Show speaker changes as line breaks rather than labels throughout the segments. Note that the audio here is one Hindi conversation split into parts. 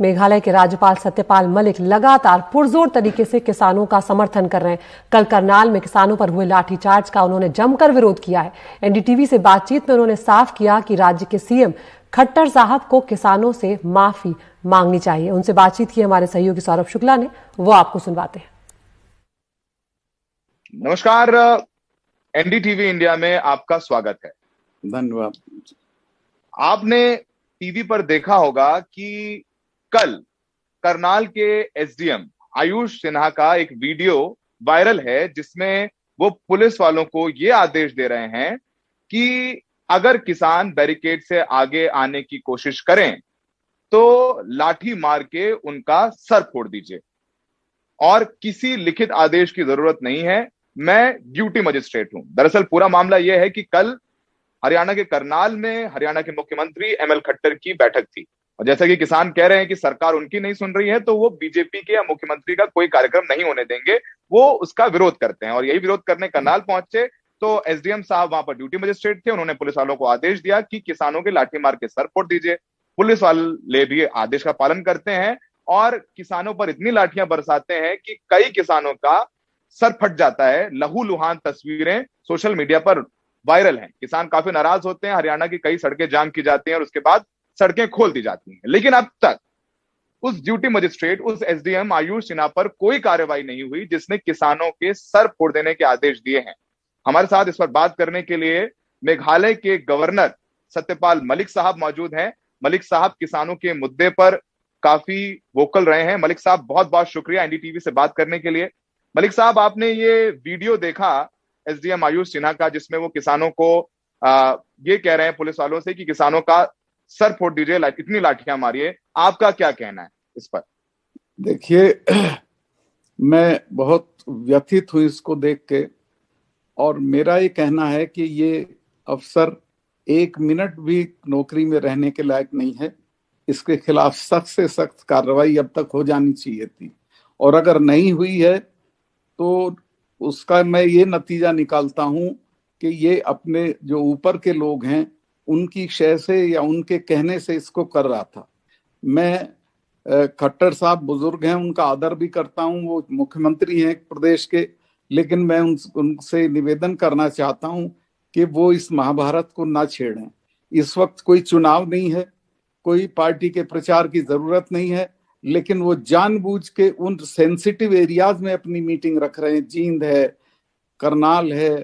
मेघालय के राज्यपाल सत्यपाल मलिक लगातार पुरजोर तरीके से किसानों का समर्थन कर रहे हैं। कल करनाल में किसानों पर हुए लाठीचार्ज का उन्होंने जमकर विरोध किया है। एनडीटीवी से बातचीत में उन्होंने साफ किया कि राज्य के सीएम खट्टर साहब को किसानों से माफी मांगनी चाहिए। उनसे बातचीत की हमारे सहयोगी सौरभ शुक्ला ने, वो आपको सुनवाते हैं।
नमस्कार, एनडीटीवी इंडिया में आपका स्वागत है।
धन्यवाद।
आपने टीवी पर देखा होगा कि कल करनाल के एसडीएम आयुष सिन्हा का एक वीडियो वायरल है, जिसमें वो पुलिस वालों को ये आदेश दे रहे हैं कि अगर किसान बैरिकेड से आगे आने की कोशिश करें तो लाठी मार के उनका सर फोड़ दीजिए और किसी लिखित आदेश की जरूरत नहीं है, मैं ड्यूटी मजिस्ट्रेट हूं। दरअसल पूरा मामला यह है कि कल हरियाणा के करनाल में हरियाणा के मुख्यमंत्री एमएल खट्टर की बैठक थी और जैसा कि किसान कह रहे हैं कि सरकार उनकी नहीं सुन रही है, तो वो बीजेपी के या मुख्यमंत्री का कोई कार्यक्रम नहीं होने देंगे, वो उसका विरोध करते हैं। और यही विरोध करने करनाल पहुंचे तो एसडीएम साहब वहां पर ड्यूटी मजिस्ट्रेट थे। उन्होंने पुलिस वालों को आदेश दिया कि किसानों के लाठी मार के सर फोड़ दीजिए। पुलिस वाले भी आदेश का पालन करते हैं और किसानों पर इतनी लाठियां बरसाते हैं कि कई किसानों का सर फट जाता है। लहूलुहान तस्वीरें सोशल मीडिया पर वायरल हैं। किसान काफी नाराज होते हैं। हरियाणा की कई सड़कें जाम की जाती हैं और उसके बाद सड़कें खोल दी जाती हैं, लेकिन अब तक उस ड्यूटी मजिस्ट्रेट, उस एसडीएम आयुष सिन्हा पर कोई कार्रवाई नहीं हुई जिसने किसानों के सर फोड़ देने के आदेश दिए हैं। हमारे साथ इस पर बात करने के लिए मेघालय के गवर्नर सत्यपाल मलिक साहब मौजूद हैं। मलिक साहब किसानों के मुद्दे पर काफी वोकल रहे हैं। मलिक साहब, बहुत बहुत शुक्रिया एनडीटीवी से बात करने के लिए। मलिक साहब, आपने ये वीडियो देखा एसडीएम आयुष सिन्हा का, जिसमें वो किसानों को ये कह रहे हैं पुलिस वालों से कि किसानों का सर फोड़ दीजिए, इतनी लाठियां मारिए, आपका क्या कहना है इस पर?
देखिए, मैं बहुत व्यथित हूं इसको देख के और मेरा ये कहना है कि ये अफसर एक मिनट भी नौकरी में रहने के लायक नहीं है। इसके खिलाफ सख्त से सख्त कार्रवाई अब तक हो जानी चाहिए थी और अगर नहीं हुई है तो उसका मैं ये नतीजा निकालता हूं कि ये अपने जो ऊपर के लोग हैं उनकी शय से या उनके कहने से इसको कर रहा था। मैं खट्टर साहब बुजुर्ग हैं, उनका आदर भी करता हूं, वो मुख्यमंत्री हैं प्रदेश के, लेकिन मैं उनसे निवेदन करना चाहता हूं कि वो इस महाभारत को ना छेड़ें। इस वक्त कोई चुनाव नहीं है, कोई पार्टी के प्रचार की जरूरत नहीं है, लेकिन वो जानबूझ के उन सेंसिटिव एरियाज में अपनी मीटिंग रख रहे हैं। जींद है, करनाल है,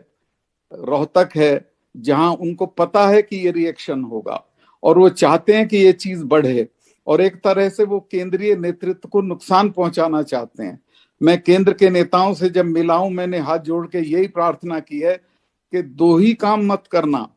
रोहतक है, जहां उनको पता है कि ये रिएक्शन होगा और वो चाहते हैं कि ये चीज बढ़े और एक तरह से वो केंद्रीय नेतृत्व को नुकसान पहुंचाना चाहते हैं। मैं केंद्र के नेताओं से जब मिला हूं, मैंने हाथ जोड़ के यही प्रार्थना की है कि दो ही काम मत करना,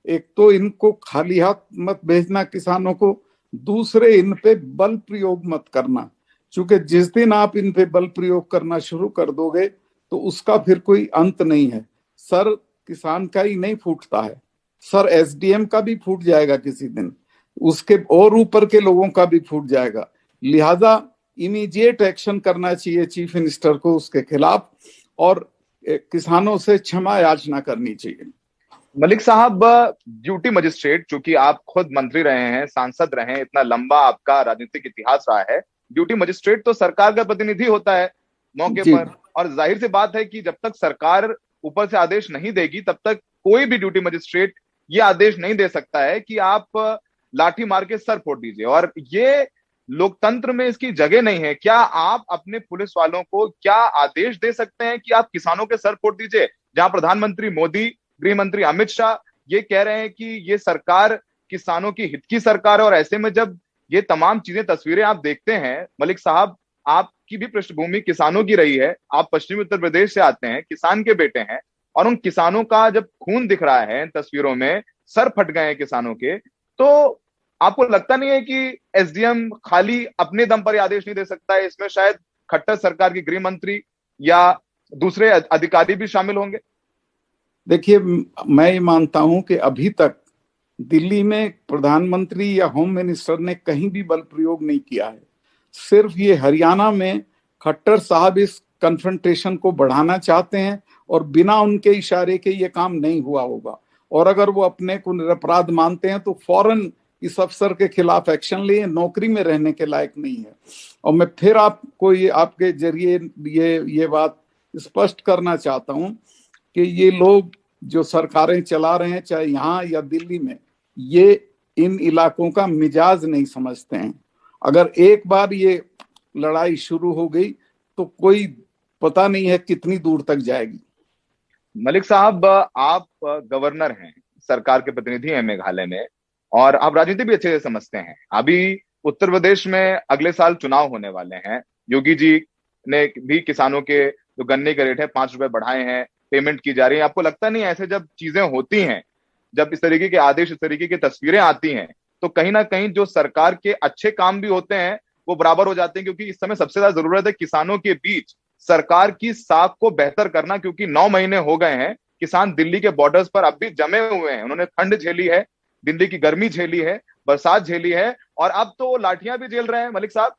एक तो इनको खाली हाथ मत भेजना किसानों को, दूसरे इन पे बल प्रयोग मत करना, क्योंकि जिस दिन आप इन पे बल प्रयोग करना शुरू कर दोगे तो उसका फिर कोई अंत नहीं है। सर किसान का ही नहीं फूटता है, सर एसडीएम का भी फूट जाएगा किसी दिन, उसके और ऊपर के लोगों का भी फूट जाएगा। लिहाजा इमीडिएट एक्शन करना चाहिए चीफ मिनिस्टर को उसके खिलाफ और किसानों से क्षमा याचना करनी चाहिए।
मलिक साहब, ड्यूटी मजिस्ट्रेट, चूंकि आप खुद मंत्री रहे हैं, सांसद रहे हैं, इतना लंबा आपका राजनीतिक इतिहास रहा है, ड्यूटी मजिस्ट्रेट तो सरकार का प्रतिनिधि होता है मौके पर, और जाहिर सी बात है कि जब तक सरकार ऊपर से आदेश नहीं देगी तब तक कोई भी ड्यूटी मजिस्ट्रेट ये आदेश नहीं दे सकता है कि आप लाठी मार के सर फोड़ दीजिए, और ये लोकतंत्र में इसकी जगह नहीं है। क्या आप अपने पुलिस वालों को क्या आदेश दे सकते हैं कि आप किसानों के सर फोड़ दीजिए, जहां प्रधानमंत्री मोदी, गृह मंत्री अमित शाह ये कह रहे हैं कि ये सरकार किसानों की हित की सरकार है? और ऐसे में जब ये तमाम चीजें, तस्वीरें आप देखते हैं, मलिक साहब, आपकी भी पृष्ठभूमि किसानों की रही है, आप पश्चिमी उत्तर प्रदेश से आते हैं, किसान के बेटे हैं, और उन किसानों का जब खून दिख रहा है तस्वीरों में, सर फट गए हैं किसानों के, तो आपको लगता नहीं है कि एसडीएम खाली अपने दम पर आदेश नहीं दे सकता है? इसमें शायद खट्टर सरकार के गृह मंत्री या दूसरे अधिकारी भी शामिल होंगे।
देखिए, मैं ये मानता हूं कि अभी तक दिल्ली में प्रधानमंत्री या होम मिनिस्टर ने कहीं भी बल प्रयोग नहीं किया है। सिर्फ ये हरियाणा में खट्टर साहब इस कन्फ्रंटेशन को बढ़ाना चाहते हैं और बिना उनके इशारे के ये काम नहीं हुआ होगा, और अगर वो अपने को निरपराध मानते हैं तो फौरन इस अफसर के खिलाफ एक्शन ले, नौकरी में रहने के लायक नहीं है। और मैं फिर आपको ये आपके जरिए ये बात स्पष्ट करना चाहता हूं कि ये लोग जो सरकारें चला रहे हैं, चाहे यहाँ या दिल्ली में, ये इन इलाकों का मिजाज नहीं समझते हैं। अगर एक बार ये लड़ाई शुरू हो गई तो कोई पता नहीं है कितनी दूर तक जाएगी।
मलिक साहब, आप गवर्नर हैं, सरकार के प्रतिनिधि हैं मेघालय में, और आप राजनीति भी अच्छे से समझते हैं। अभी उत्तर प्रदेश में अगले साल चुनाव होने वाले हैं। योगी जी ने भी किसानों के जो गन्ने के रेट है 5 रुपए बढ़ाए हैं, पेमेंट की जा रही है। आपको लगता नहीं ऐसे जब चीजें होती हैं, जब इस तरीके के आदेश, इस तरीके की तस्वीरें आती हैं, तो कहीं ना कहीं जो सरकार के अच्छे काम भी होते हैं वो बराबर हो जाते हैं? क्योंकि इस समय सबसे ज्यादा जरूरत है किसानों के बीच सरकार की साख को बेहतर करना, क्योंकि 9 महीने हो गए हैं, किसान दिल्ली के बॉर्डर्स पर अब भी जमे हुए हैं। उन्होंने ठंड झेली है, दिल्ली की गर्मी झेली है, बरसात झेली है, और अब तो वो लाठियां भी झेल रहे हैं। मलिक साहब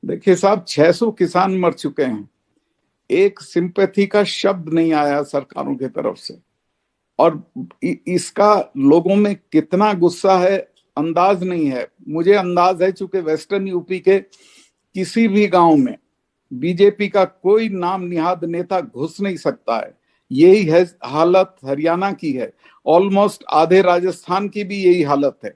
देखिए साहब, 600 किसान मर चुके हैं, एक सिंपैथी का शब्द नहीं आया सरकारों की तरफ से। और इसका लोगों में कितना गुस्सा है अंदाज नहीं है। मुझे अंदाज है, चूंकि वेस्टर्न यूपी के किसी भी गांव में बीजेपी का कोई नाम निहाद नेता घुस नहीं सकता है। यही है हालत हरियाणा की है, ऑलमोस्ट आधे राजस्थान की भी यही हालत है।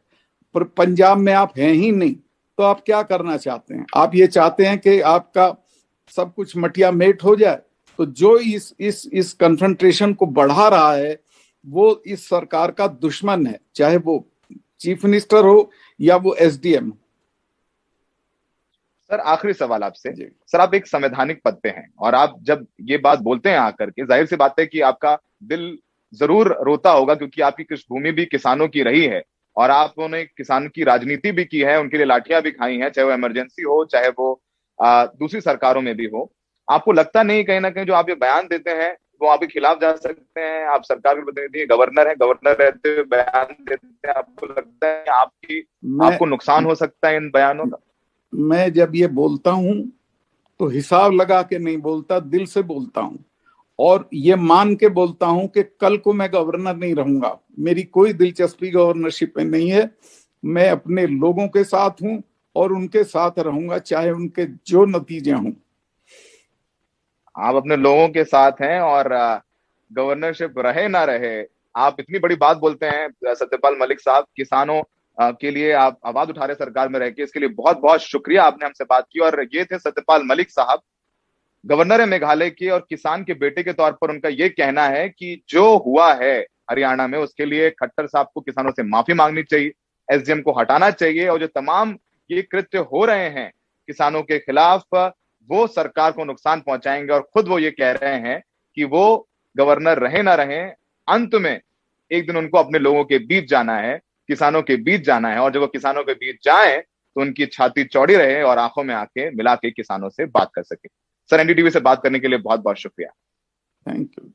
पर पंजाब में आप हैं ही नहीं, तो आप क्या करना चाहते हैं? आप ये चाहते हैं कि आपका सब कुछ मटिया मेट हो जाए। तो जो इस कन्फ्रंटेशन को बढ़ा रहा है वो इस सरकार का दुश्मन है, चाहे वो चीफ मिनिस्टर हो या वो एसडीएम।
सर, आखिरी सवाल आपसे। सर, आप एक संवैधानिक पद पे हैं, और आप जब ये बात बोलते हैं आकर के, जाहिर सी बात है कि आपका दिल जरूर रोता होगा, क्योंकि आपकी कृषि भी किसानों की रही है, और आपने किसान की राजनीति भी की है, उनके लिए लाठियां भी खाई हैं, चाहे वो इमरजेंसी हो, चाहे वो दूसरी सरकारों में भी हो। आपको लगता नहीं कहीं ना कहीं जो आप ये बयान देते हैं वो आपके खिलाफ जा सकते हैं? आप सरकार के प्रतिनिधि, गवर्नर हैं, गवर्नर रहते हुए बयान देते हैं, आपको लगता है कि आपको नुकसान हो सकता है इन बयानों का?
मैं जब ये बोलता हूं तो हिसाब लगा के नहीं बोलता, दिल से बोलता हूं, और ये मान के बोलता हूं कि कल को मैं गवर्नर नहीं रहूंगा। मेरी कोई दिलचस्पी गवर्नरशिप में नहीं है। मैं अपने लोगों के साथ हूं और उनके साथ रहूंगा, चाहे उनके जो नतीजे हों।
आप अपने लोगों के साथ हैं, और गवर्नरशिप रहे ना रहे, आप इतनी बड़ी बात बोलते हैं सत्यपाल मलिक साहब। किसानों के लिए आप आवाज उठा रहे सरकार में रह के, इसके लिए बहुत बहुत शुक्रिया, आपने हमसे बात की। और ये थे सत्यपाल मलिक साहब, गवर्नर है मेघालय के, और किसान के बेटे के तौर पर उनका ये कहना है कि जो हुआ है हरियाणा में, उसके लिए खट्टर साहब को किसानों से माफी मांगनी चाहिए, एसडीएम को हटाना चाहिए, और जो तमाम ये कृत्य हो रहे हैं किसानों के खिलाफ, वो सरकार को नुकसान पहुंचाएंगे। और खुद वो ये कह रहे हैं कि वो गवर्नर रहे ना रहे, अंत में एक दिन उनको अपने लोगों के बीच जाना है, किसानों के बीच जाना है, और जब वो किसानों के बीच जाए तो उनकी छाती चौड़ी रहे और आंखों में आंखें मिला के किसानों से बात कर सके। सर, एनडीटीवी से बात करने के लिए बहुत बहुत शुक्रिया।
Thank you.